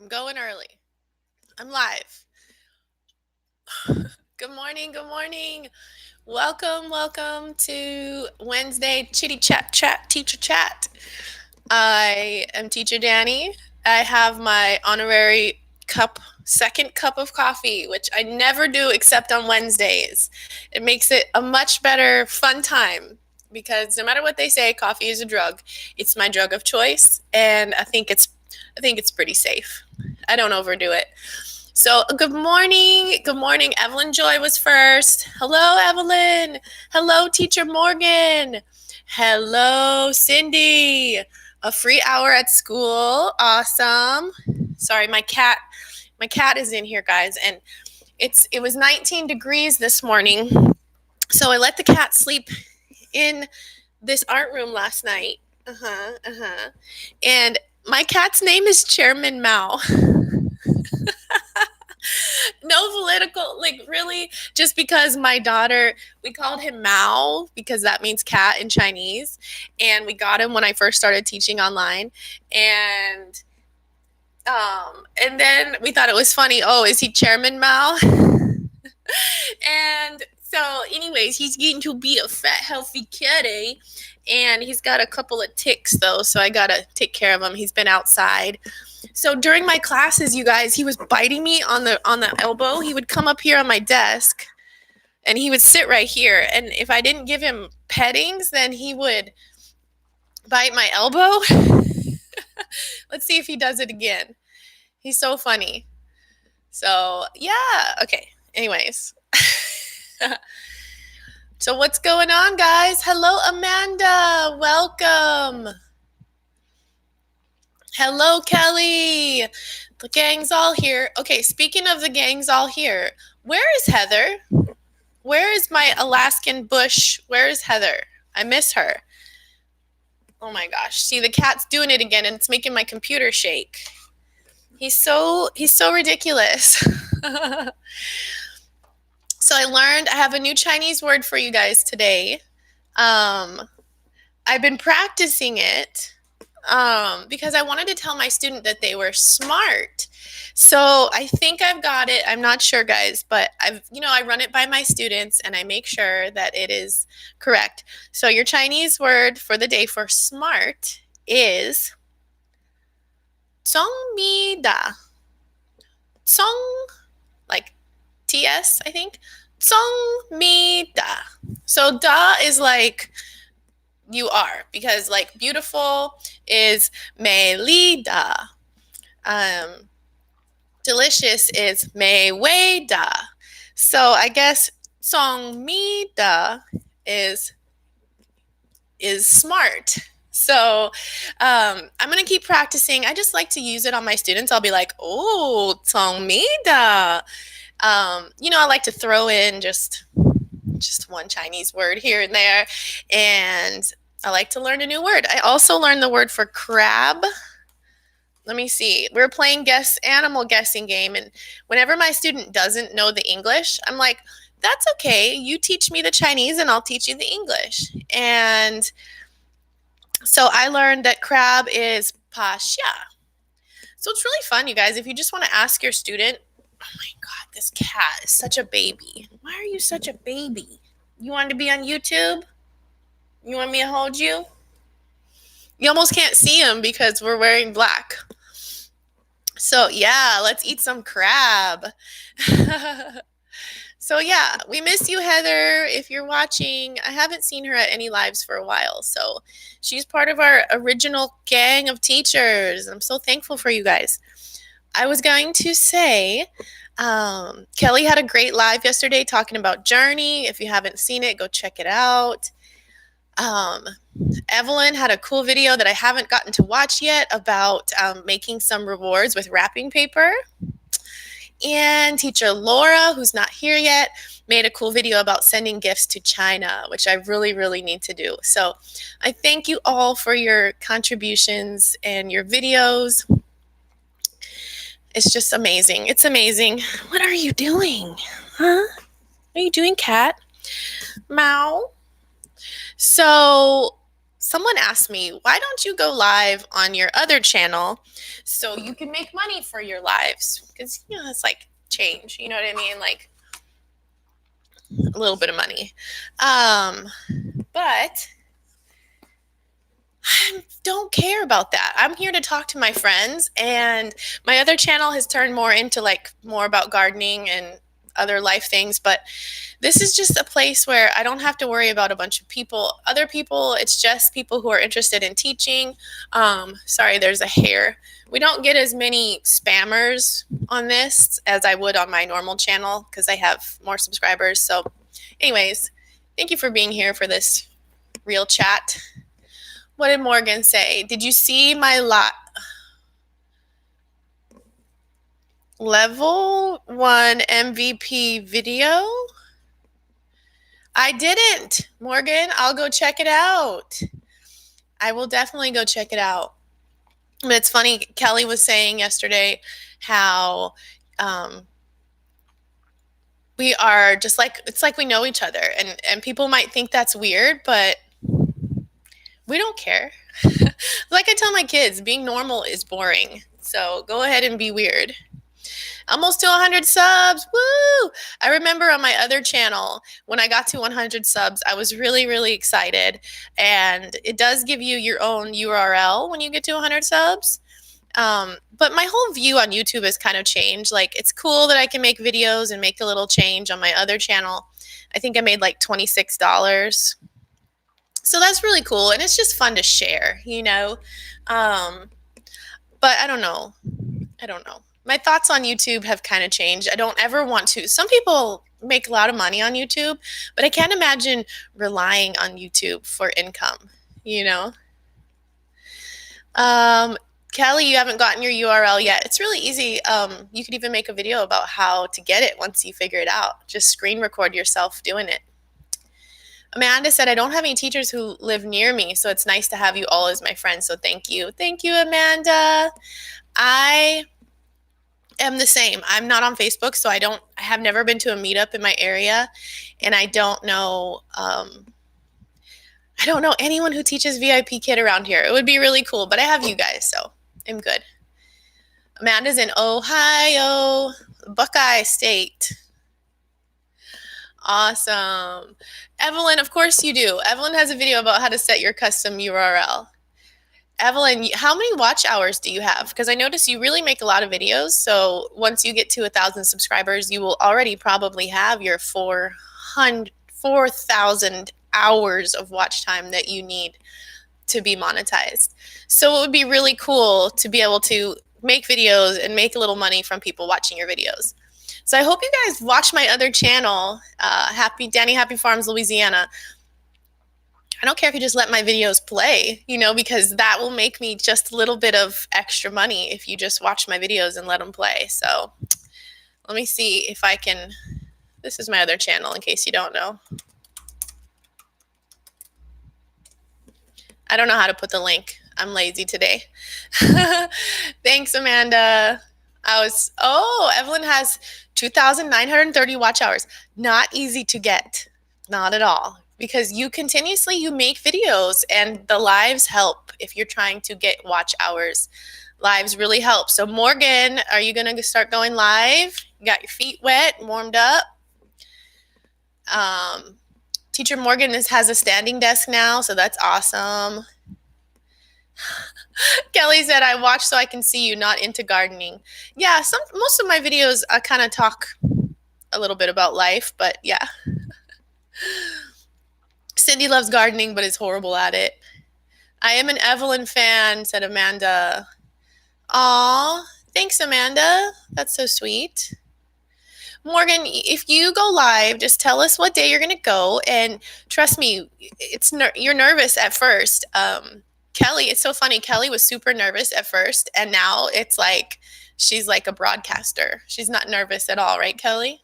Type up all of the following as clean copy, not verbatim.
I'm going early. I'm live. Good morning. Good morning. Welcome to Wednesday Chitty Chat Teacher Chat. I am Teacher Danny. I have my honorary second cup of coffee, which I never do except on Wednesdays. It makes it a much better fun time because no matter what they say, coffee is a drug. It's my drug of choice, and I think it's pretty safe. I don't overdo it. So, good morning. Good morning. Evelyn Joy was first. Hello, Evelyn. Hello, Teacher Morgan. Hello, Cindy. A free hour at school. Awesome. Sorry, my cat is in here, guys, and it was 19 degrees this morning. So I let the cat sleep in this art room last night. And my cat's name is Chairman Mao. No political, like, really, just because my daughter, we called him Mao because that means cat in Chinese, and we got him when I first started teaching online, and and then we thought it was funny. Oh, is he Chairman Mao? And so, anyways, he's getting to be a fat, healthy kitty, and he's got a couple of ticks though, so I gotta take care of him. He's been outside. So during my classes, you guys, he was biting me on the elbow. He would come up here on my desk, and he would sit right here. And if I didn't give him pettings, then he would bite my elbow. Let's see if he does it again. He's so funny. So yeah, okay. Anyways. So what's going on, guys? Hello, Amanda. Welcome. Hello, Kelly. The gang's all here. Okay, speaking of the gang's all here, where is Heather? Where is my Alaskan bush? Where is Heather? I miss her. Oh my gosh. See, the cat's doing it again, and it's making my computer shake. He's so ridiculous. So I have a new Chinese word for you guys today. I've been practicing it because I wanted to tell my student that they were smart. So I think I've got it. I'm not sure, guys, but I run it by my students and I make sure that it is correct. So your Chinese word for the day for smart is 聪明的. Song, like TS, I think. 聪明的. So da is like you are, because like beautiful is 美丽的. Delicious is 美味的. So I guess 聪明的is smart. So I'm going to keep practicing. I just like to use it on my students. I'll be like, oh, 聪明的. I like to throw in just one Chinese word here and there. And I like to learn a new word. I also learned the word for crab. Let me see. We're playing animal guessing game. And whenever my student doesn't know the English, I'm like, that's okay. You teach me the Chinese and I'll teach you the English. And so I learned that crab is pa xia. So it's really fun, you guys. If you just want to ask your student, oh my God, this cat is such a baby. Why are you such a baby? You want to be on YouTube? You want me to hold you? You almost can't see him because we're wearing black. So yeah, let's eat some crab. So yeah, we miss you, Heather. If you're watching, I haven't seen her at any lives for a while. So she's part of our original gang of teachers. I'm so thankful for you guys. I was going to say, Kelly had a great live yesterday talking about Journey. If you haven't seen it, go check it out. Evelyn had a cool video that I haven't gotten to watch yet about making some rewards with wrapping paper. And teacher Laura, who's not here yet, made a cool video about sending gifts to China, which I really, really need to do. So I thank you all for your contributions and your videos. It's just amazing. It's amazing. What are you doing? Huh? What are you doing, cat? Meow. So someone asked me, why don't you go live on your other channel so you can make money for your lives? Because, it's like change, you know what I mean? Like a little bit of money. But I don't care about that. I'm here to talk to my friends, and my other channel has turned more into like more about gardening and other life things, but this is just a place where I don't have to worry about a bunch of people, other people. It's just people who are interested in teaching. Sorry, there's a hair. We don't get as many spammers on this as I would on my normal channel because I have more subscribers. So anyways, thank you for being here for this real chat. What did Morgan say? Did you see my level 1 MVP video? I didn't, Morgan. I'll go check it out. I will definitely go check it out. But it's funny, Kelly was saying yesterday how we are just like, it's like we know each other. And people might think that's weird, but we don't care. Like I tell my kids, being normal is boring. So go ahead and be weird. Almost to 100 subs. Woo! I remember on my other channel, when I got to 100 subs, I was really, really excited. And it does give you your own URL when you get to 100 subs. But my whole view on YouTube has kind of changed. Like, it's cool that I can make videos and make a little change on my other channel. I think I made like $26. So that's really cool. And it's just fun to share, But I don't know. My thoughts on YouTube have kind of changed. I don't ever want to. Some people make a lot of money on YouTube, but I can't imagine relying on YouTube for income, Kelly, you haven't gotten your URL yet. It's really easy. You could even make a video about how to get it once you figure it out. Just screen record yourself doing it. Amanda said, I don't have any teachers who live near me, so it's nice to have you all as my friends. So thank you. Thank you, Amanda. I am the same. I'm not on Facebook, so I have never been to a meetup in my area, and I don't know anyone who teaches VIP Kid around here. It would be really cool, but I have you guys, so I'm good. Amanda's in Ohio, Buckeye State. Awesome. Evelyn, of course you do. Evelyn has a video about how to set your custom URL. Evelyn, how many watch hours do you have? Because I notice you really make a lot of videos. So once you get to 1,000 subscribers, you will already probably have your 4,000 hours of watch time that you need to be monetized. So it would be really cool to be able to make videos and make a little money from people watching your videos. So I hope you guys watch my other channel, Danny Happy Farms, Louisiana. I don't care if you just let my videos play, because that will make me just a little bit of extra money if you just watch my videos and let them play. So let me see if I can. This is my other channel in case you don't know. I don't know how to put the link. I'm lazy today. Thanks, Amanda. Evelyn has 2,930 watch hours. Not easy to get. Not at all. Because you make videos, and the lives help if you're trying to get watch hours. Lives really help. So Morgan, are you going to start going live? You got your feet wet, warmed up? Teacher Morgan has a standing desk now, so that's awesome. Kelly said, I watch so I can see you, not into gardening. Yeah, most of my videos, I kind of talk a little bit about life, but yeah. Cindy loves gardening, but is horrible at it. I am an Evelyn fan, said Amanda. Aw, thanks, Amanda. That's so sweet. Morgan, if you go live, just tell us what day you're going to go. And trust me, you're nervous at first. Kelly, it's so funny. Kelly was super nervous at first, and now it's like she's like a broadcaster. She's not nervous at all, right, Kelly?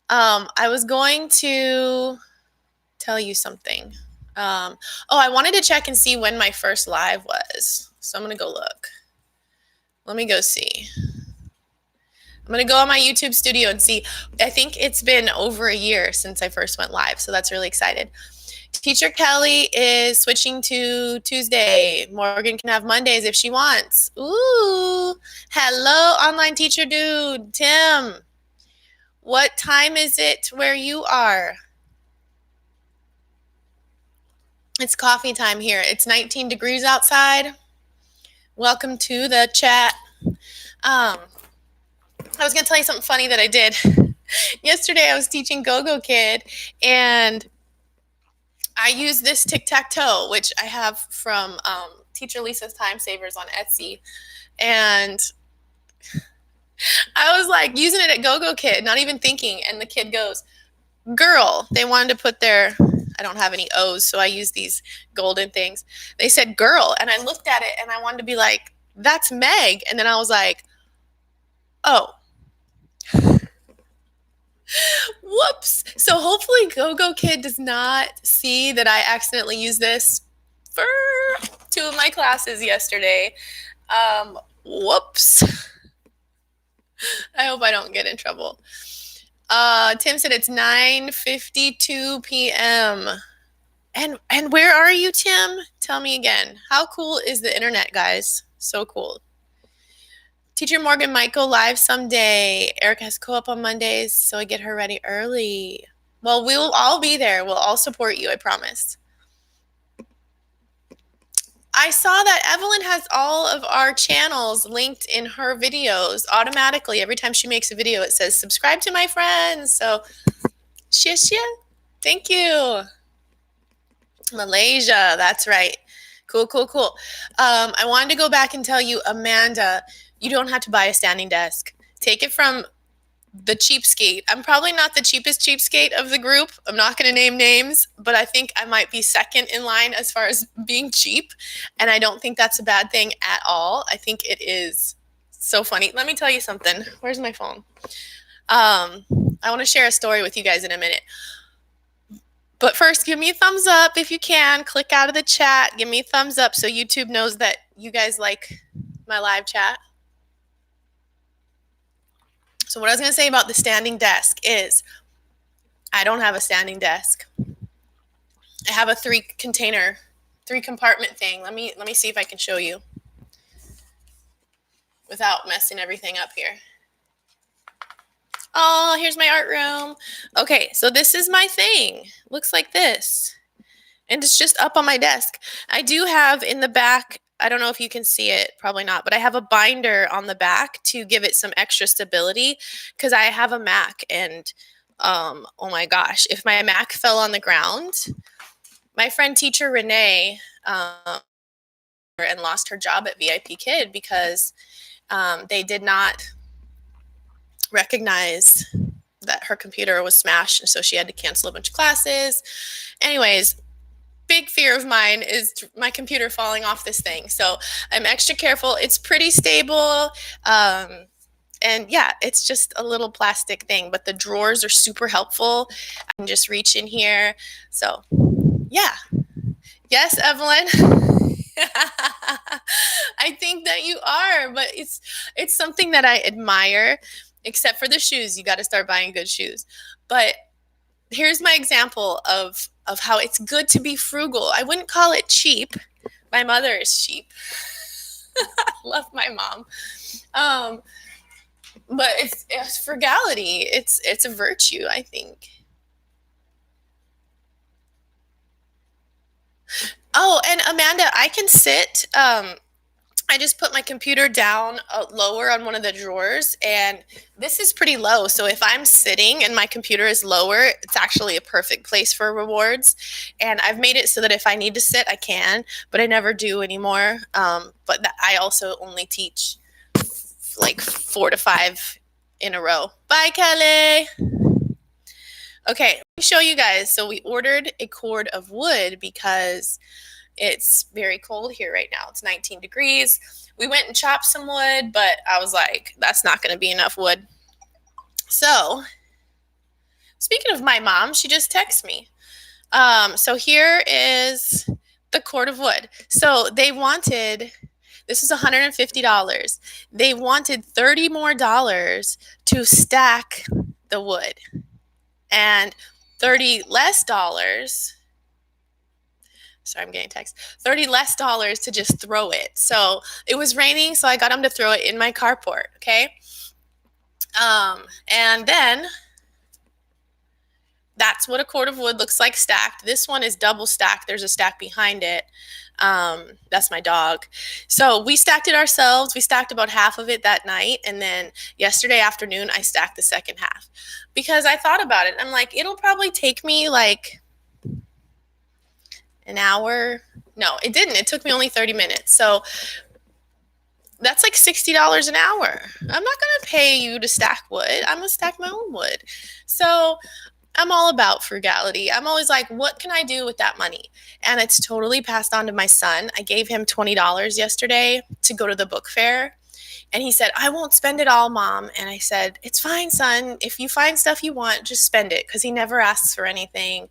I was going to tell you something. I wanted to check and see when my first live was. So I'm going to go look. Let me go see. I'm going to go on my YouTube studio and see. I think it's been over a year since I first went live, so that's really excited. Teacher Kelly is switching to Tuesday. Morgan can have Mondays if she wants. Ooh. Hello, online teacher dude. Tim. What time is it where you are? It's coffee time here. It's 19 degrees outside. Welcome to the chat. I was going to tell you something funny that I did. Yesterday I was teaching Gogokid, and I use this tic-tac-toe, which I have from Teacher Lisa's Time Savers on Etsy. And I was like using it at Gogokid, not even thinking. And the kid goes, girl. They wanted to put their, I don't have any O's, so I use these golden things. They said girl. And I looked at it and I wanted to be like, that's Meg. And then I was like, oh. Whoops. So hopefully Gogokid does not see that I accidentally used this for 2 of my classes yesterday. Whoops. I hope I don't get in trouble. Tim said it's 9:52 p.m. And where are you, Tim? Tell me again. How cool is the internet, guys? So cool. Teacher Morgan might go live someday. Erica has co-op on Mondays, so I get her ready early. Well, we'll all be there. We'll all support you, I promise. I saw that Evelyn has all of our channels linked in her videos automatically. Every time she makes a video, it says, subscribe to my friends. So, shishya. Thank you. Malaysia, that's right. Cool, cool, cool. I wanted to go back and tell you, Amanda, you don't have to buy a standing desk. Take it from the cheapskate. I'm probably not the cheapest cheapskate of the group. I'm not going to name names, but I think I might be second in line as far as being cheap. And I don't think that's a bad thing at all. I think it is so funny. Let me tell you something. Where's my phone? I want to share a story with you guys in a minute. But first, give me a thumbs up if you can. Click out of the chat. Give me a thumbs up so YouTube knows that you guys like my live chat. So what I was going to say about the standing desk is I don't have a standing desk. I have a 3-compartment thing. Let me see if I can show you without messing everything up here. Oh, here's my art room. Okay, so this is my thing. Looks like this. And it's just up on my desk. I do have in the back, I don't know if you can see it, probably not, but I have a binder on the back to give it some extra stability because I have a Mac and oh my gosh, if my Mac fell on the ground, my friend teacher Renee and lost her job at VIP Kid because they did not recognize that her computer was smashed, and so she had to cancel a bunch of classes. Anyways, big fear of mine is my computer falling off this thing. So I'm extra careful. It's pretty stable. And yeah, it's just a little plastic thing, but the drawers are super helpful. I can just reach in here. So yeah. Yes, Evelyn. I think that you are, but it's something that I admire, except for the shoes. You got to start buying good shoes. But here's my example of how it's good to be frugal. I wouldn't call it cheap. My mother is cheap. I love my mom. But it's frugality. It's a virtue, I think. Oh, and Amanda, I can sit. I just put my computer down lower on one of the drawers, and this is pretty low. So if I'm sitting and my computer is lower, it's actually a perfect place for rewards. And I've made it so that if I need to sit, I can, but I never do anymore. But I also only teach like 4 to 5 in a row. Bye, Kelly. Okay, let me show you guys. So we ordered a cord of wood because it's very cold here right now. It's 19 degrees. We went and chopped some wood, but I was like, that's not going to be enough wood. So, speaking of my mom, she just texted me. So here is the cord of wood. So they wanted, this is $150. They wanted $30 more to stack the wood, and $30 less Sorry, I'm getting text. $30 less to just throw it. So it was raining, so I got him to throw it in my carport. Okay. And then that's what a cord of wood looks like stacked. This one is double stacked. There's a stack behind it. That's my dog. So we stacked it ourselves. We stacked about half of it that night. And then yesterday afternoon, I stacked the second half because I thought about it. I'm like, it'll probably take me like an hour. No, it didn't. It took me only 30 minutes. So that's like $60 an hour. I'm not going to pay you to stack wood. I'm going to stack my own wood. So I'm all about frugality. I'm always like, what can I do with that money? And it's totally passed on to my son. I gave him $20 yesterday to go to the book fair. And he said, I won't spend it all, Mom. And I said, it's fine, son. If you find stuff you want, just spend it, because he never asks for anything.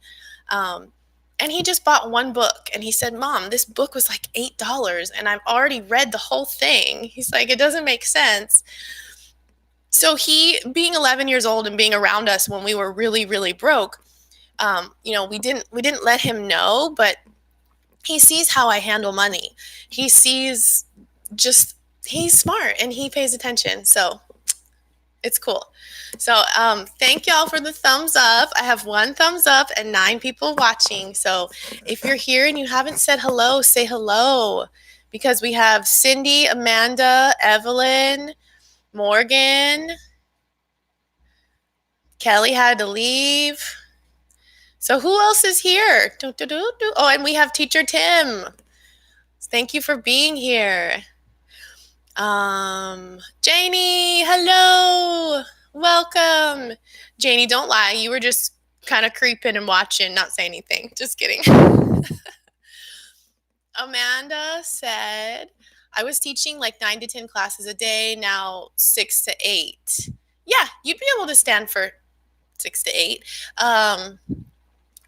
And he just bought one book. And he said, Mom, this book was like $8 and I've already read the whole thing. He's like, it doesn't make sense. So he, being 11 years old and being around us when we were really, really broke, we didn't let him know, but he sees how I handle money. He sees he's smart and he pays attention. So it's cool. So thank y'all for the thumbs up. I have 1 thumbs up and 9 people watching. So if you're here and you haven't said hello, say hello, because we have Cindy, Amanda, Evelyn, Morgan. Kelly had to leave. So who else is here? Oh, and we have Teacher Tim. Thank you for being here. Janie, hello. Welcome. Janie, don't lie. You were just kind of creeping and watching, not saying anything. Just kidding. Amanda said, I was teaching like 9 to 10 classes a day, now 6 to 8. Yeah, you'd be able to stand for 6 to 8.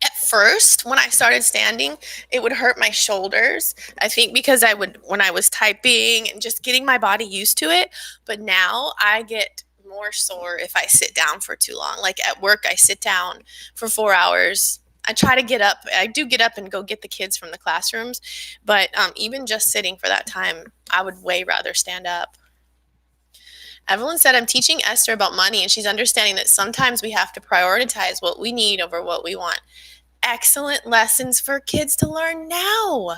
At first, when I started standing, it would hurt my shoulders. I think because when I was typing and just getting my body used to it. But now I get more sore if I sit down for too long. Like at work, I sit down for 4 hours. I try to get up. I do get up and go get the kids from the classrooms. But even just sitting for that time, I would way rather stand up. Evelyn said, I'm teaching Esther about money, and she's understanding that sometimes we have to prioritize what we need over what we want. Excellent lessons for kids to learn now.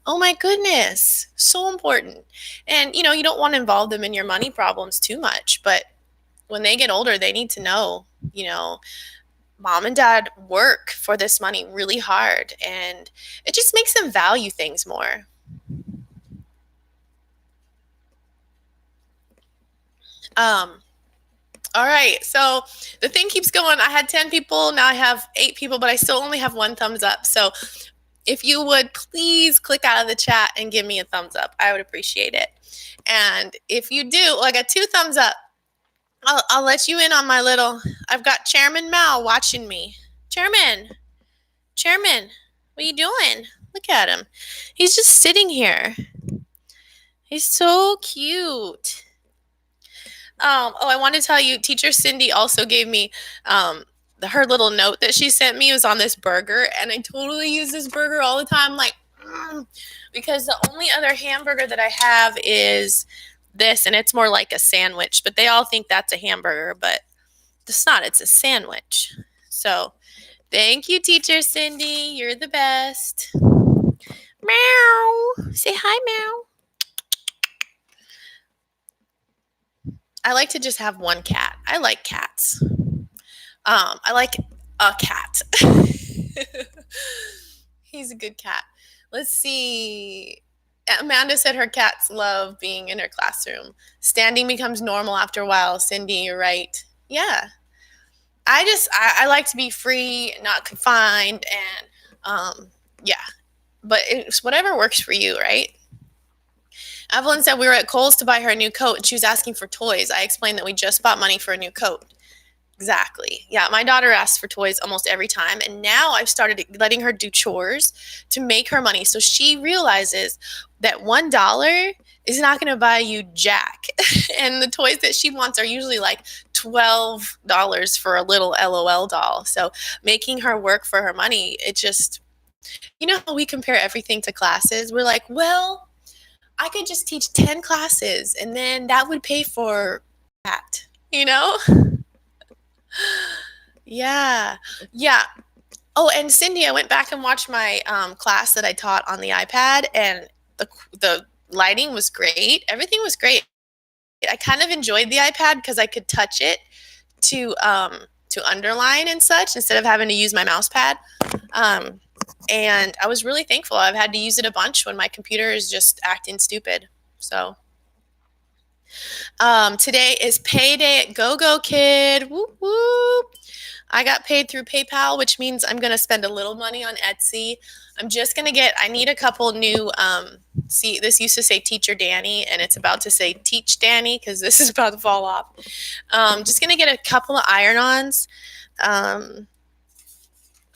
Oh my goodness. So important. And, you don't want to involve them in your money problems too much, but when they get older, they need to know, mom and dad work for this money really hard, and it just makes them value things more. All right, so the thing keeps going. I had 10 people, now I have 8 people, but I still only have 1 thumbs up. So if you would please click out of the chat and give me a thumbs up, I would appreciate it. And if you do, I got 2 thumbs up. I'll let you in on my I've got Chairman Mao watching me. Chairman, what are you doing? Look at him. He's just sitting here. He's so cute. I want to tell you, Teacher Cindy also gave me her little note that she sent me was on this burger, and I totally use this burger all the time, because the only other hamburger that I have is this, and it's more like a sandwich, but they all think that's a hamburger, but it's not. It's a sandwich. So thank you, Teacher Cindy. You're the best. Meow. Say hi, meow. I like to just have 1 cat. I like cats. I like a cat. He's a good cat. Let's see. Amanda said her cats love being in her classroom. Standing becomes normal after a while. Cindy, you're right. Yeah. I like to be free, not confined, and yeah. But it's whatever works for you, right? Evelyn said we were at Kohl's to buy her a new coat, and she was asking for toys. I explained that we just bought money for a new coat. Exactly. Yeah, my daughter asks for toys almost every time, and now I've started letting her do chores to make her money, so she realizes that $1 is not going to buy you jack. And the toys that she wants are usually like $12 for a little LOL doll. So making her work for her money, You know how we compare everything to classes? We're like, well, I could just teach 10 classes and then that would pay for that, you know? Yeah. Yeah. Oh, and Cindy, I went back and watched my class that I taught on the iPad, and the lighting was great. Everything was great. I kind of enjoyed the iPad because I could touch it to underline and such instead of having to use my mouse pad. Um, and I was really thankful. I've had to use it a bunch when my computer is just acting stupid. So today is payday at Gogokid. Whoop whoop. I got paid through PayPal, which means I'm going to spend a little money on Etsy. I'm just going to I need a couple new, see, this used to say Teacher Danny, and it's about to say Teach Danny because this is about to fall off. Just going to get a couple of iron-ons. I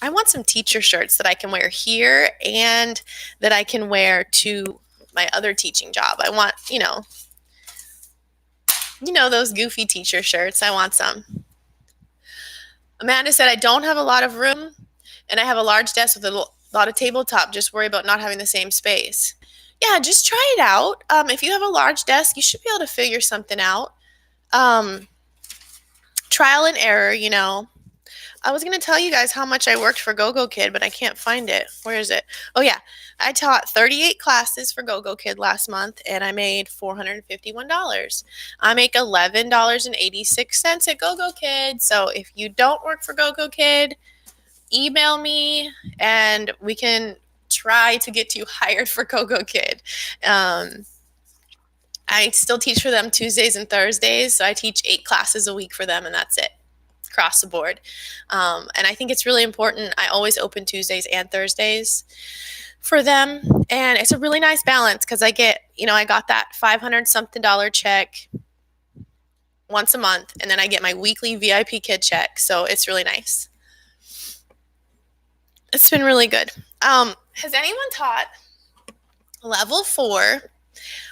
want some teacher shirts that I can wear here and that I can wear to my other teaching job. I want, those goofy teacher shirts. I want some. Amanda said, I don't have a lot of room and I have a large desk with a lot of tabletop. Just worry about not having the same space. Yeah, just try it out. If you have a large desk, you should be able to figure something out. Trial and error, I was going to tell you guys how much I worked for Gogokid, but I can't find it. Where is it? Oh, yeah. I taught 38 classes for Gogokid last month, and I made $451. I make $11.86 at Gogokid. So if you don't work for Gogokid, email me, and we can try to get you hired for Gogokid. I still teach for them Tuesdays and Thursdays, so I teach 8 classes a week for them, and that's it. Across the board. And I think it's really important. I always open Tuesdays and Thursdays for them. And it's a really nice balance because I got that $500 something check once a month. And then I get my weekly VIP kid check. So it's really nice. It's been really good. Has anyone taught level 4,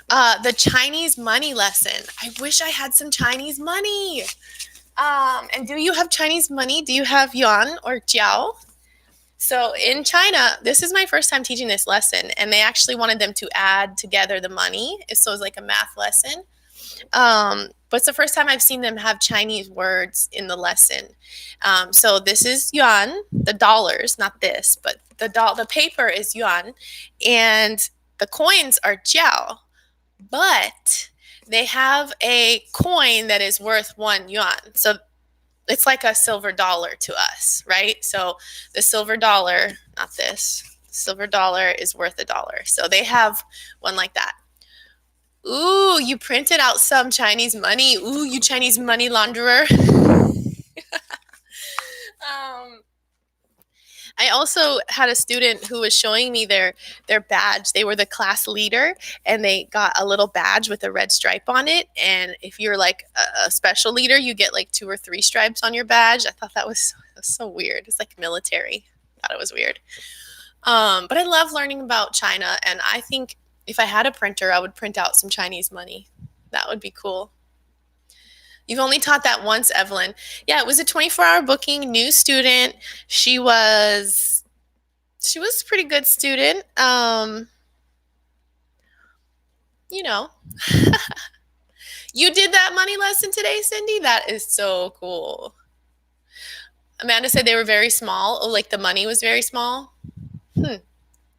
the Chinese money lesson? I wish I had some Chinese money. And do you have Chinese money? Do you have yuan or jiao? So in China, this is my first time teaching this lesson, and they actually wanted them to add together the money. So it's like a math lesson. But it's the first time I've seen them have Chinese words in the lesson. So this is yuan, the dollars, not this, but the paper is yuan, and the coins are jiao. But they have a coin that is worth 1 yuan. So it's like a silver dollar to us, right? So the silver dollar, not this, silver dollar is worth $1. So they have one like that. Ooh, you printed out some Chinese money. Ooh, you Chinese money launderer. I also had a student who was showing me their badge. They were the class leader, and they got a little badge with a red stripe on it. And if you're like a special leader, you get like 2 or 3 stripes on your badge. I thought that was so weird. It's like military. I thought it was weird. But I love learning about China, and I think if I had a printer, I would print out some Chinese money. That would be cool. You've only taught that once, Evelyn. Yeah, it was a 24-hour booking, new student. She was a pretty good student. You did that money lesson today, Cindy? That is so cool. Amanda said they were very small. Oh, like the money was very small?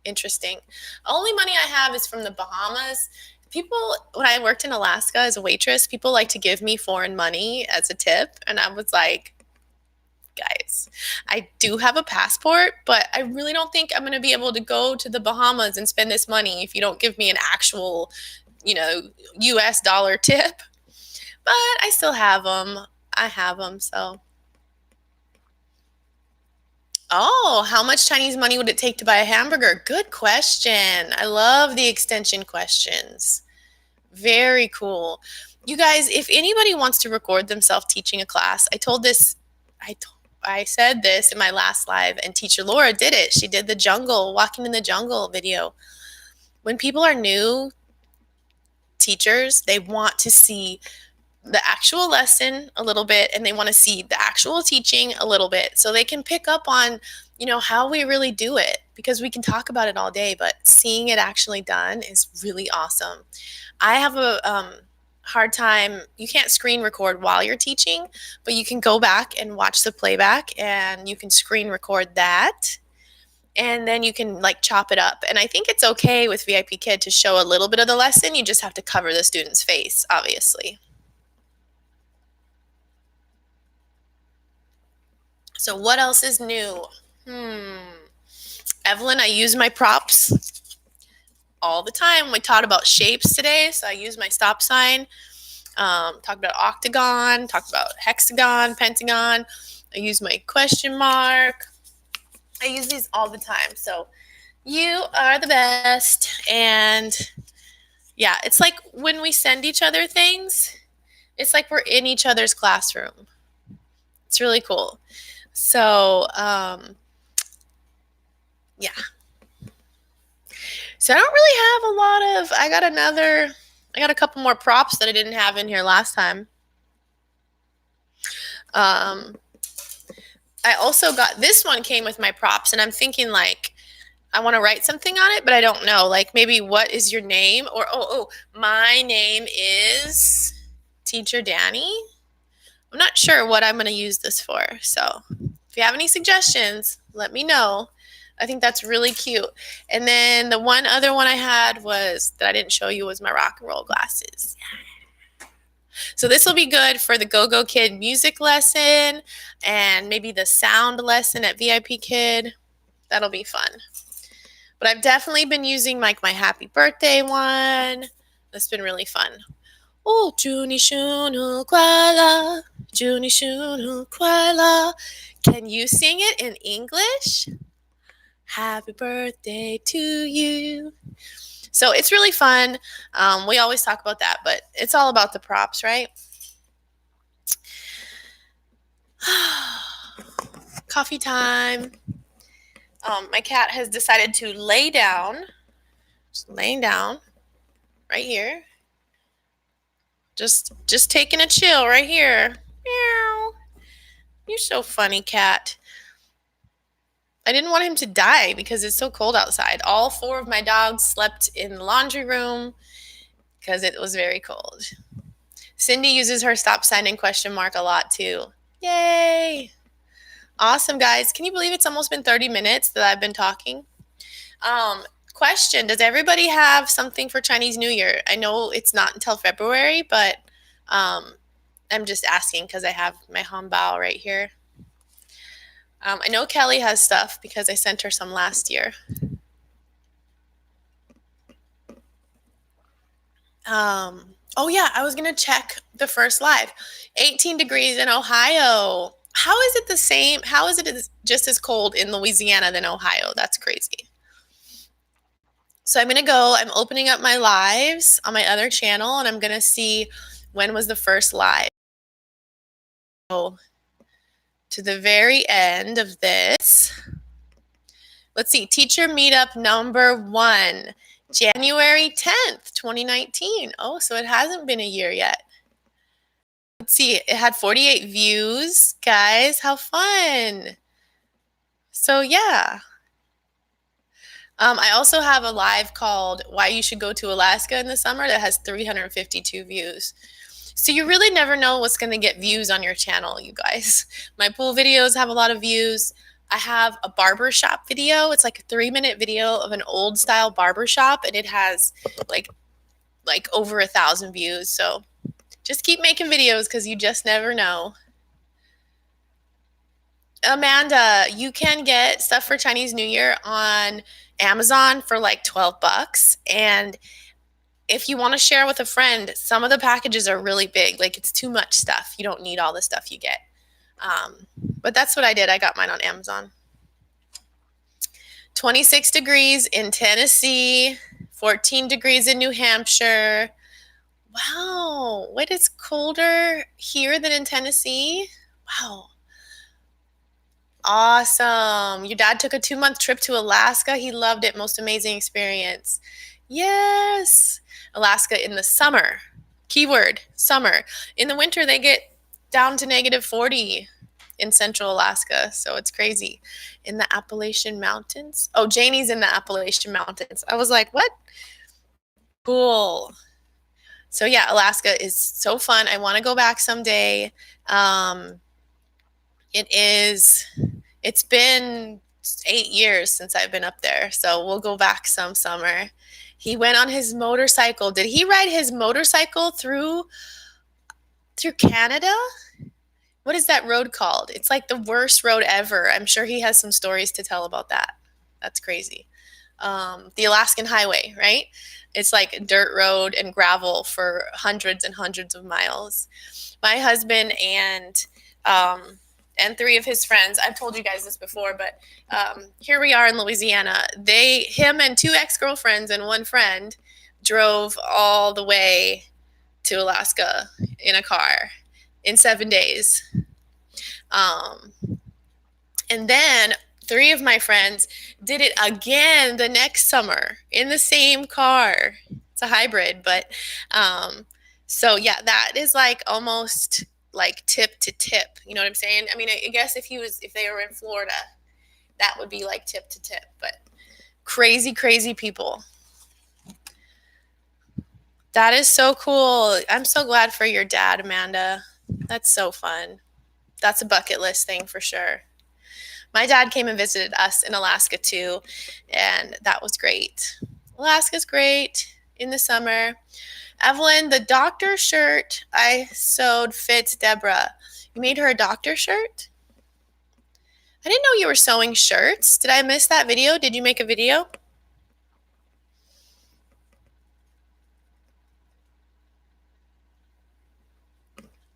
Interesting. Only money I have is from the Bahamas. People, when I worked in Alaska as a waitress, people like to give me foreign money as a tip. And I was like, guys, I do have a passport, but I really don't think I'm going to be able to go to the Bahamas and spend this money if you don't give me an actual, US dollar tip. But I still have them. I have them, so. Oh, how much Chinese money would it take to buy a hamburger? Good question. I love the extension questions. Very cool. You guys, if anybody wants to record themselves teaching a class, I said this in my last live, and teacher Laura did it. She did the walking in the jungle video. When people are new teachers, they want to see the actual lesson a little bit, and they want to see the actual teaching a little bit so they can pick up on, how we really do it, because we can talk about it all day, but seeing it actually done is really awesome. I have a hard time. You can't screen record while you're teaching, but you can go back and watch the playback, and you can screen record that, and then you can like chop it up. And I think it's okay with VIP Kid to show a little bit of the lesson. You just have to cover the student's face, obviously. So what else is new? Evelyn, I use my props all the time. We taught about shapes today, so I use my stop sign. Talked about octagon, talked about hexagon, pentagon. I use my question mark. I use these all the time. So you are the best. And yeah, it's like when we send each other things, it's like we're in each other's classroom. It's really cool. So, yeah. So I don't really have a lot of, I got a couple more props that I didn't have in here last time. I also got, this one came with my props, and I'm thinking like, I want to write something on it, but I don't know. Like maybe what is your name? Or, my name is Teacher Danny. I'm not sure what I'm going to use this for. So if you have any suggestions, let me know. I think that's really cute. And then the one other one I had was, that I didn't show you, was my rock and roll glasses. So this will be good for the Gogokid music lesson and maybe the sound lesson at VIP Kid. That'll be fun. But I've definitely been using like my happy birthday one. That's been really fun. Oh, Juni Shunu Kwala, Juni Shunu Kwala. Can you sing it in English? Happy birthday to you. So it's really fun. We always talk about that, but it's all about the props, right? Coffee time. My cat has decided to lay down. Just laying down right here. Just taking a chill right here. Meow. You're so funny, cat. I didn't want him to die because it's so cold outside. All 4 of my dogs slept in the laundry room because it was very cold. Cindy uses her stop sign and question mark a lot too. Yay! Awesome, guys. Can you believe it's almost been 30 minutes that I've been talking? Question, does everybody have something for Chinese New Year? I know it's not until February, but I'm just asking because I have my hanbao right here. I know Kelly has stuff because I sent her some last year. Oh yeah, I was gonna check the first live. 18 degrees in Ohio. How is it the same? How is it just as cold in Louisiana than Ohio? That's crazy. So I'm gonna go. I'm opening up my lives on my other channel, and I'm gonna see when was the first live. So to the very end of this. Let's see, teacher meetup number 1, January 10th, 2019. Oh, so it hasn't been a year yet. Let's see, it had 48 views. Guys, how fun. So yeah. I also have a live called Why You Should Go to Alaska in the Summer that has 352 views. So you really never know what's going to get views on your channel, you guys. My pool videos have a lot of views. I have a barbershop video. It's like a 3-minute video of an old style barbershop, and it has like over 1,000 views. So just keep making videos because you just never know. Amanda, you can get stuff for Chinese New Year on Amazon for like $12. And if you want to share with a friend, some of the packages are really big. Like it's too much stuff. You don't need all the stuff you get. But that's what I did. I got mine on Amazon. 26 degrees in Tennessee, 14 degrees in New Hampshire. Wow, what is colder here than in Tennessee? Wow. Awesome. Your dad took a 2-month trip to Alaska. He loved it. Most amazing experience. Yes. Alaska in the summer. Keyword, summer. In the winter, they get down to -40. in central Alaska, so it's crazy. In the Appalachian Mountains. Oh, Janie's in the Appalachian Mountains. I was like, what? Cool. So yeah, Alaska is so fun. I want to go back someday. Um, it's been 8 years since I've been up there, so we'll go back some summer. He went on his motorcycle. Did he ride his motorcycle through Canada? What is that road called? It's like the worst road ever. I'm sure he has some stories to tell about that. That's crazy. The Alaskan Highway, right? It's like a dirt road and gravel for hundreds and hundreds of miles. My husband and three of his friends. I've told you guys this before, but here we are in Louisiana. Him and two ex-girlfriends and one friend drove all the way to Alaska in a car in 7 days. And then three of my friends did it again the next summer in the same car. It's a hybrid, but so yeah, that is like almost like tip to tip. You know what I'm saying? I mean, I guess if they were in Florida, that would be like tip to tip, but crazy, crazy people. That is so cool. I'm so glad for your dad, Amanda. That's so fun. That's a bucket list thing for sure. My dad came and visited us in Alaska too, and that was great. Alaska's great in the summer. Evelyn, the doctor shirt I sewed fits Deborah. You made her a doctor shirt? I didn't know you were sewing shirts. Did I miss that video? Did you make a video?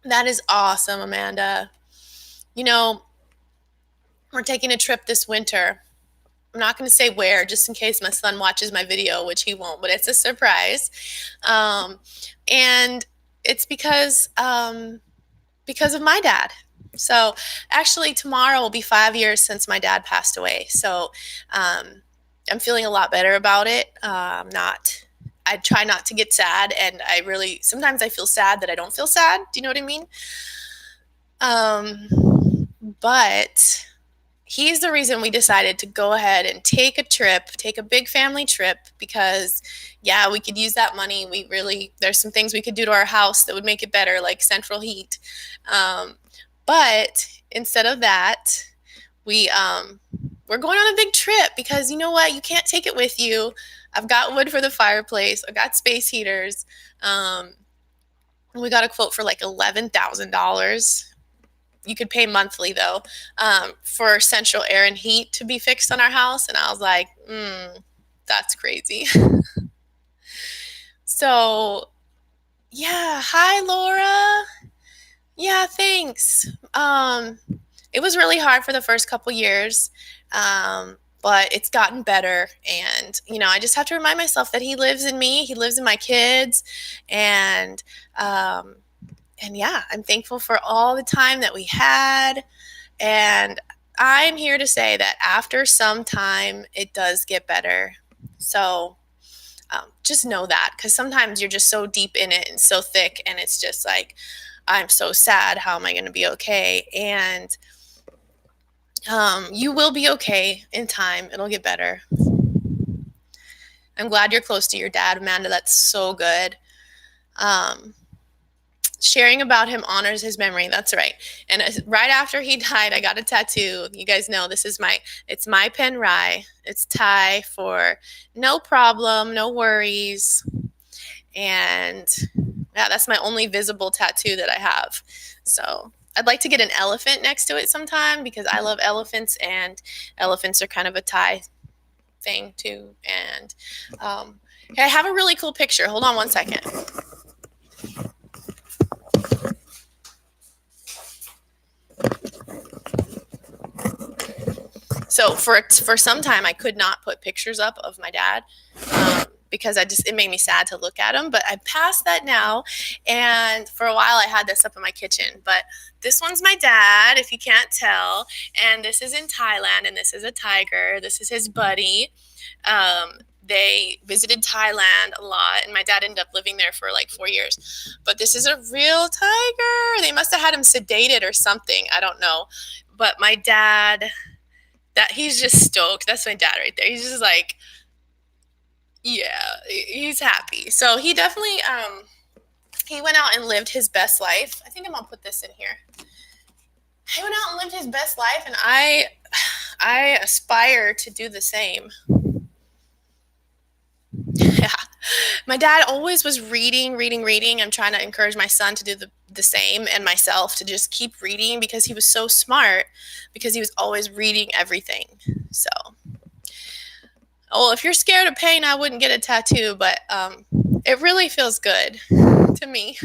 That is awesome, Amanda. You know, we're taking a trip this winter. I'm not going to say where, just in case my son watches my video, which he won't, but it's a surprise. And it's because of my dad. So actually tomorrow will be 5 years since my dad passed away. So I'm feeling a lot better about it. I try not to get sad, and sometimes I feel sad that I don't feel sad. Do you know what I mean? But he's the reason we decided to go ahead and take a big family trip, because yeah, we could use that money. There's some things we could do to our house that would make it better, like central heat. But instead of that, we're going on a big trip, because you know what? You can't take it with you. I've got wood for the fireplace. I've got space heaters. We got a quote for like $11,000. You could pay monthly though, for central air and heat to be fixed on our house. And I was like, that's crazy. So yeah. Hi, Laura. Yeah, thanks. It was really hard for the first couple years, but it's gotten better. And, I just have to remind myself that he lives in me. He lives in my kids. And yeah, I'm thankful for all the time that we had. And I'm here to say that after some time, it does get better. So just know that, because sometimes you're just so deep in it and so thick, and it's just like, I'm so sad. How am I going to be okay? And you will be okay in time. It'll get better. I'm glad you're close to your dad, Amanda. That's so good. Sharing about him honors his memory. That's right. And right after he died, I got a tattoo. You guys know it's my pen Rye. It's Thai for no problem, no worries. And yeah, that's my only visible tattoo that I have. So I'd like to get an elephant next to it sometime, because I love elephants, and elephants are kind of a Thai thing too. And I have a really cool picture. Hold on one second. So for some time, I could not put pictures up of my dad, because it made me sad to look at him. But I passed that now, and for a while I had this up in my kitchen. But this one's my dad, if you can't tell, and this is in Thailand, and this is a tiger. This is his buddy. They visited Thailand a lot, and my dad ended up living there for like 4 years. But this is a real tiger. They must have had him sedated or something. I don't know. But my dad, he's just stoked. That's my dad right there. He's just like, yeah, he's happy. So he definitely he went out and lived his best life. I think I'm gonna put this in here. He went out and lived his best life, and I aspire to do the same. Yeah. My dad always was reading. I'm trying to encourage my son to do the same, and myself to just keep reading, because he was so smart, because he was always reading everything. So, well, if you're scared of pain, I wouldn't get a tattoo, but it really feels good to me.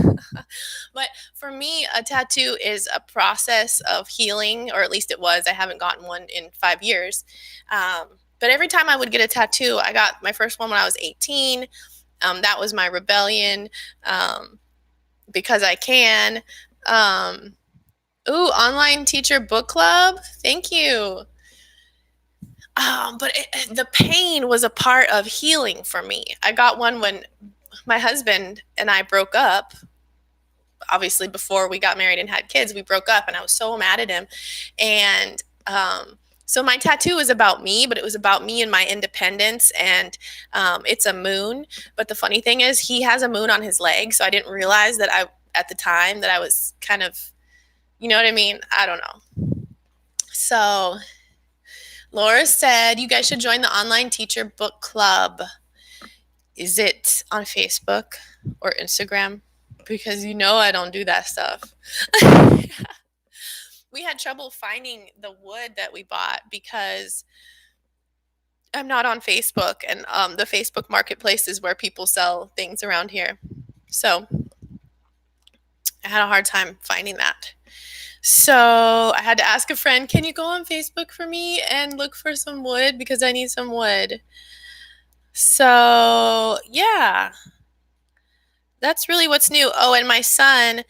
But for me, a tattoo is a process of healing, or at least it was. I haven't gotten one in 5 years. But every time I would get a tattoo, I got my first one when I was 18. That was my rebellion, because I can. Online teacher book club. Thank you. But the pain was a part of healing for me. I got one when my husband and I broke up. Obviously, before we got married and had kids, we broke up, and I was so mad at him. And so my tattoo was about me, but it was about me and my independence, and it's a moon. But the funny thing is, he has a moon on his leg, so I didn't realize that at the time, that I was kind of, you know what I mean? I don't know. So Laura said, you guys should join the online teacher book club. Is it on Facebook or Instagram? Because I don't do that stuff. We had trouble finding the wood that we bought, because I'm not on Facebook, and the Facebook marketplace is where people sell things around here. So I had a hard time finding that. So I had to ask a friend, can you go on Facebook for me and look for some wood, because I need some wood. So yeah, that's really what's new. Oh, and my son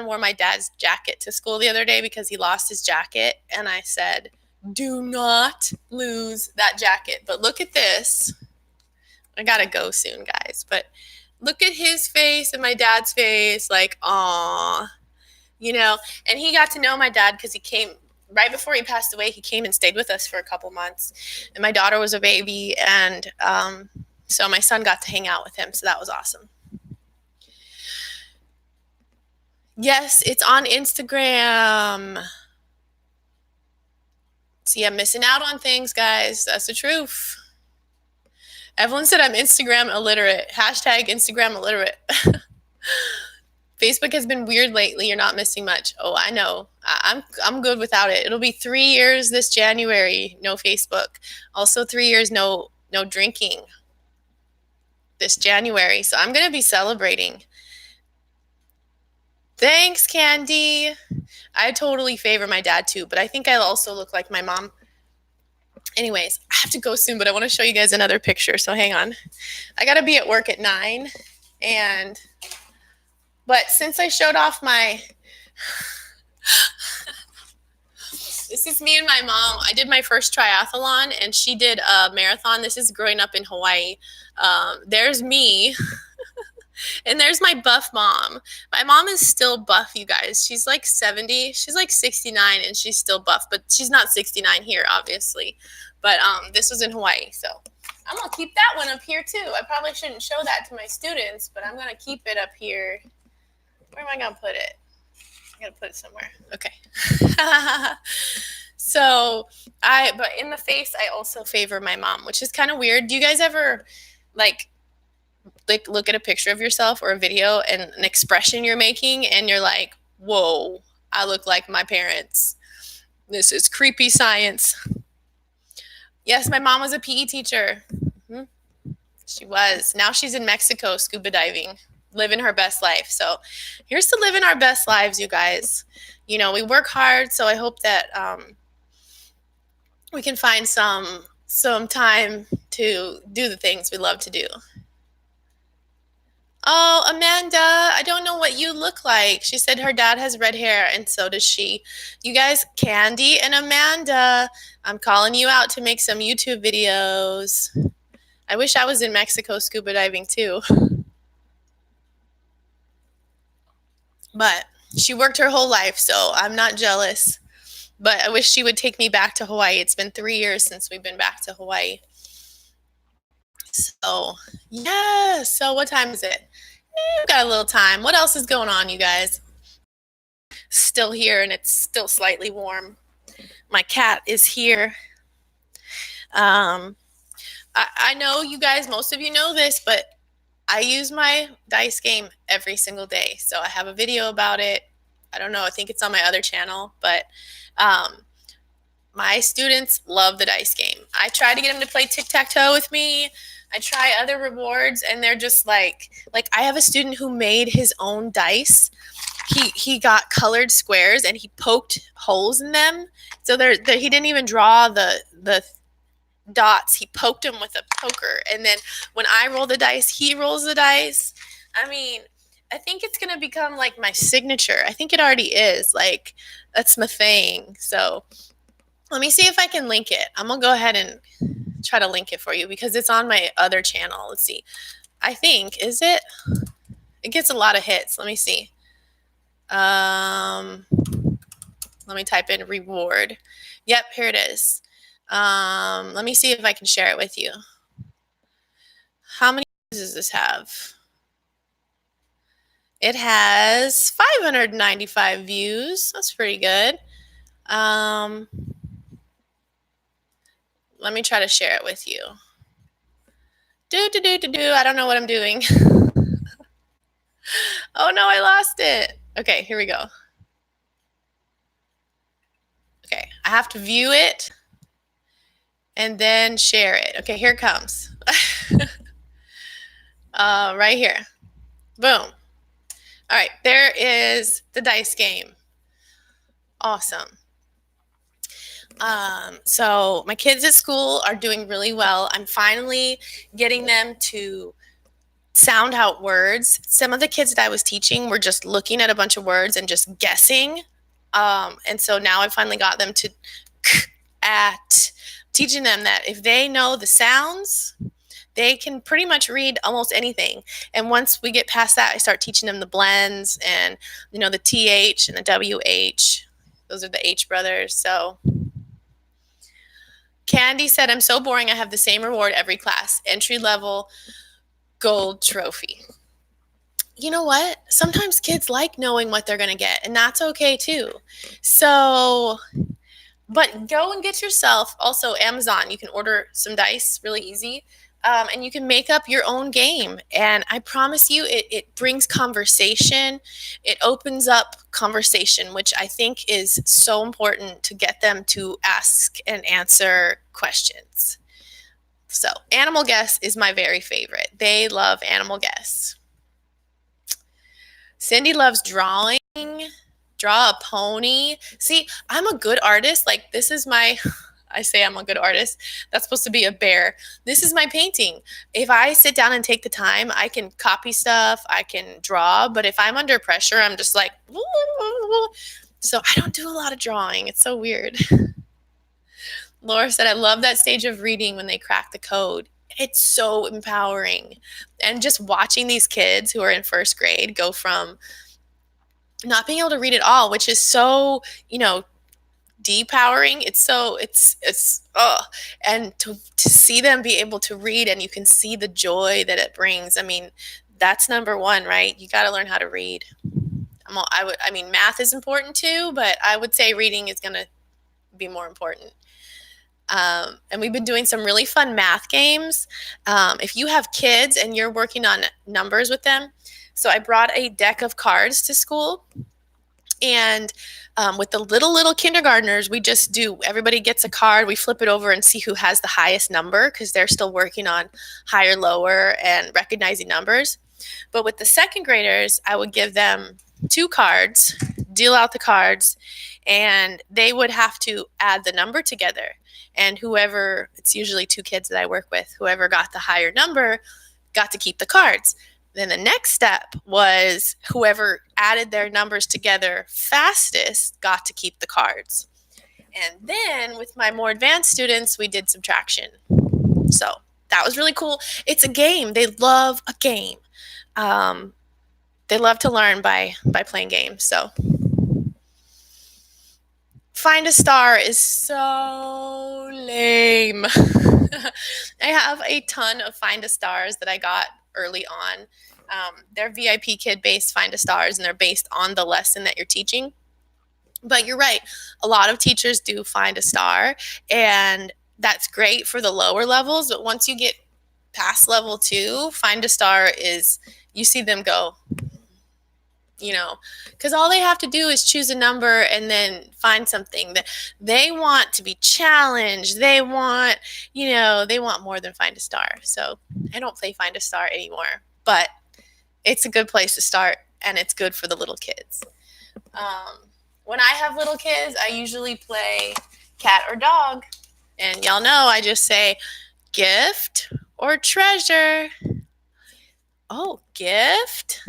wore my dad's jacket to school the other day because he lost his jacket. And I said, do not lose that jacket. But look at this. I gotta go soon, guys. But look at his face and my dad's face, like, aw. And he got to know my dad because he came right before he passed away. He came and stayed with us for a couple months. And my daughter was a baby. And so my son got to hang out with him. So that was awesome. Yes, it's on Instagram. See, I'm missing out on things, guys. That's the truth. Evelyn said I'm Instagram illiterate. Hashtag Instagram illiterate. Facebook has been weird lately. You're not missing much. Oh, I know. I'm good without it. It'll be 3 years this January, no Facebook. Also 3 years, no drinking this January. So I'm going to be celebrating. Thanks, Candy. I totally favor my dad too, but I think I also look like my mom. Anyways, I have to go soon, but I want to show you guys another picture, so hang on. I got to be at work at 9, but since I showed off this is me and my mom. I did my first triathlon, and she did a marathon. This is growing up in Hawaii. There's me. And there's my buff mom. My mom is still buff, you guys. She's like 70. She's like 69, and she's still buff. But she's not 69 here, obviously. But this was in Hawaii. So I'm going to keep that one up here, too. I probably shouldn't show that to my students, but I'm going to keep it up here. Where am I going to put it? I got to put it somewhere. Okay. But in the face, I also favor my mom, which is kind of weird. Do you guys ever, like look at a picture of yourself or a video and an expression you're making, and you're like, whoa, I look like my parents. This is creepy science. Yes, my mom was a PE teacher. Mm-hmm. She was. Now she's in Mexico scuba diving, living her best life. So here's to living our best lives, you guys. We work hard, so I hope that we can find some time to do the things we love to do. Oh, Amanda, I don't know what you look like. She said her dad has red hair, and so does she. You guys, Candy and Amanda, I'm calling you out to make some YouTube videos. I wish I was in Mexico scuba diving too. But she worked her whole life, so I'm not jealous. But I wish she would take me back to Hawaii. It's been 3 years since we've been back to Hawaii. So, yeah. So, what time is it? We've got a little time. What else is going on, you guys? Still here, and it's still slightly warm. My cat is here. I know you guys, most of you know this, but I use my dice game every single day. So I have a video about it. I don't know. I think it's on my other channel, but um, my students love the dice game. I try to get them to play tic-tac-toe with me. I try other rewards, and they're just like I have a student who made his own dice. He got colored squares and he poked holes in them. So he didn't even draw the dots. He poked them with a poker, and then when I roll the dice, he rolls the dice. I mean, I think it's gonna become like my signature. I think it already is. Like, that's my thing. So let me see if I can link it. I'm gonna go ahead and try to link it for you because it's on my other channel. Let's see. I think, is it? It gets a lot of hits. Let me see. Let me type in reward. Yep, here it is. Let me see if I can share it with you. How many views does this have? It has 595 views. That's pretty good. Let me try to share it with you. I don't know what I'm doing. Oh no, I lost it. Okay, here we go. Okay, I have to view it and then share it. Okay, here it comes. Right here. Boom. All right, there is the dice game. Awesome. So my kids at school are doing really well. I'm finally getting them to sound out words. Some of the kids that I was teaching were just looking at a bunch of words and just guessing. And so now I finally got them to at teaching them that if they know the sounds, they can pretty much read almost anything. And once we get past that, I start teaching them the blends and, the TH and the WH. Those are the H brothers. So Candy said, I'm so boring. I have the same reward every class. Entry level gold trophy. You know what? Sometimes kids like knowing what they're going to get, and that's okay too. So, but go and get yourself also Amazon. You can order some dice really easy. And you can make up your own game. And I promise you, it brings conversation. It opens up conversation, which I think is so important to get them to ask and answer questions. So Animal Guess is my very favorite. They love Animal Guess. Cindy loves drawing. Draw a pony. See, I'm a good artist. Like, this is my... I say I'm a good artist. That's supposed to be a bear. This is my painting. If I sit down and take the time, I can copy stuff, I can draw, but if I'm under pressure, I'm just like, so I don't do a lot of drawing. It's so weird. Laura said, I love that stage of reading when they crack the code. It's so empowering. And just watching these kids who are in first grade go from not being able to read at all, which is so, depowering. And to see them be able to read, and you can see the joy that it brings. I mean, that's number one, right? You got to learn how to read. Math is important too, but I would say reading is going to be more important. And we've been doing some really fun math games. If you have kids and you're working on numbers with them, so I brought a deck of cards to school. And with the little kindergartners, we just do, everybody gets a card, we flip it over and see who has the highest number, because they're still working on higher, lower, and recognizing numbers. But with the second graders, I would give them 2 cards, deal out the cards, and they would have to add the number together. And whoever, it's usually 2 kids that I work with, whoever got the higher number got to keep the cards. Then the next step was whoever added their numbers together fastest got to keep the cards. And then with my more advanced students, we did subtraction. So that was really cool. It's a game. They love a game. They love to learn by playing games. So find a star is so lame. I have a ton of find a stars that I got early on. They're VIP kid based find a stars, and they're based on the lesson that you're teaching. But you're right. A lot of teachers do find a star, and that's great for the lower levels. But once you get past level 2, find a star is, you see them go, because all they have to do is choose a number and then find something that they want to be challenged. They want, they want more than find a star. So I don't play find a star anymore, but it's a good place to start, and it's good for the little kids. When I have little kids, I usually play cat or dog. And y'all know I just say gift or treasure. Oh, gift?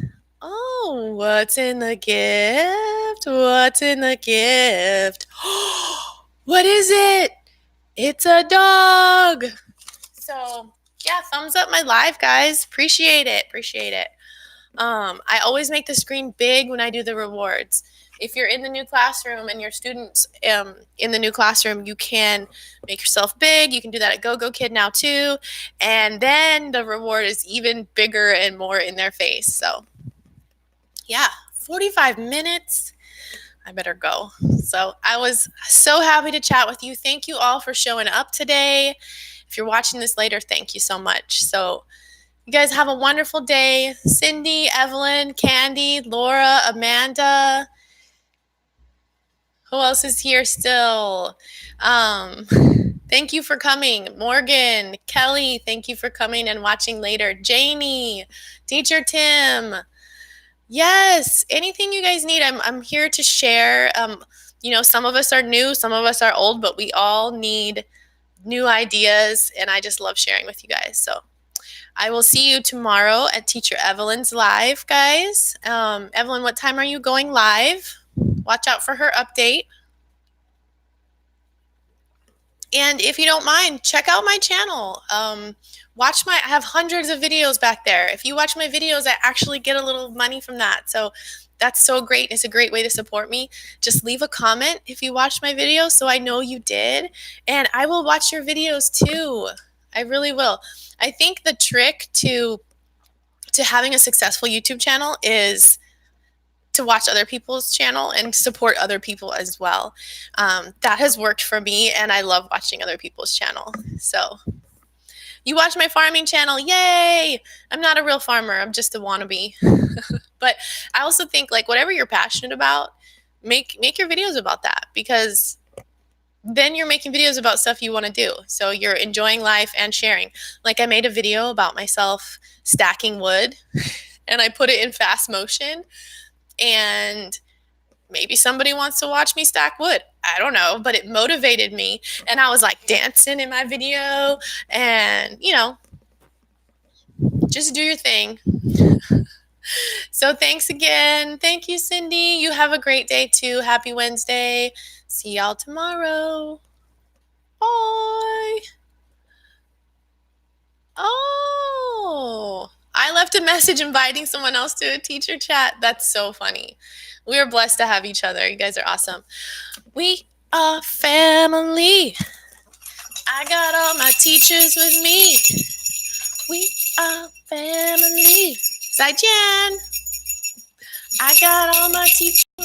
Oh, what's in the gift? What's in the gift? What is it? It's a dog. So, yeah, thumbs up my live, guys. Appreciate it. I always make the screen big when I do the rewards. If you're in the new classroom and your students in the new classroom, you can make yourself big. You can do that at Gogokid now too. And then the reward is even bigger and more in their face. So yeah, 45 minutes. I better go. So I was so happy to chat with you. Thank you all for showing up today. If you're watching this later, thank you so much. So you guys have a wonderful day. Cindy, Evelyn, Candy, Laura, Amanda. Who else is here still? Thank you for coming. Morgan, Kelly, thank you for coming and watching later. Janie, Teacher Tim. Yes, anything you guys need, I'm here to share. Some of us are new, some of us are old, but we all need new ideas, and I just love sharing with you guys. So I will see you tomorrow at Teacher Evelyn's live, guys. Evelyn, what time are you going live? Watch out for her update. And if you don't mind, check out my channel. I have hundreds of videos back there. If you watch my videos, I actually get a little money from that. So that's so great. It's a great way to support me. Just leave a comment if you watched my video so I know you did. And I will watch your videos too. I really will. I think the trick to having a successful YouTube channel is to watch other people's channel and support other people as well. That has worked for me, and I love watching other people's channel. So you watch my farming channel, yay! I'm not a real farmer, I'm just a wannabe. But I also think, like, whatever you're passionate about, make your videos about that, because then you're making videos about stuff you want to do. So you're enjoying life and sharing. Like, I made a video about myself stacking wood, and I put it in fast motion, and maybe somebody wants to watch me stack wood. I don't know, but it motivated me, and I was like dancing in my video, and just do your thing. So thanks again. Thank you, Cindy. You have a great day too. Happy Wednesday. See y'all tomorrow. Bye. Oh, I left a message inviting someone else to a teacher chat. That's so funny. We are blessed to have each other. You guys are awesome. We are family. I got all my teachers with me. We are family. 再见. I got all my teachers.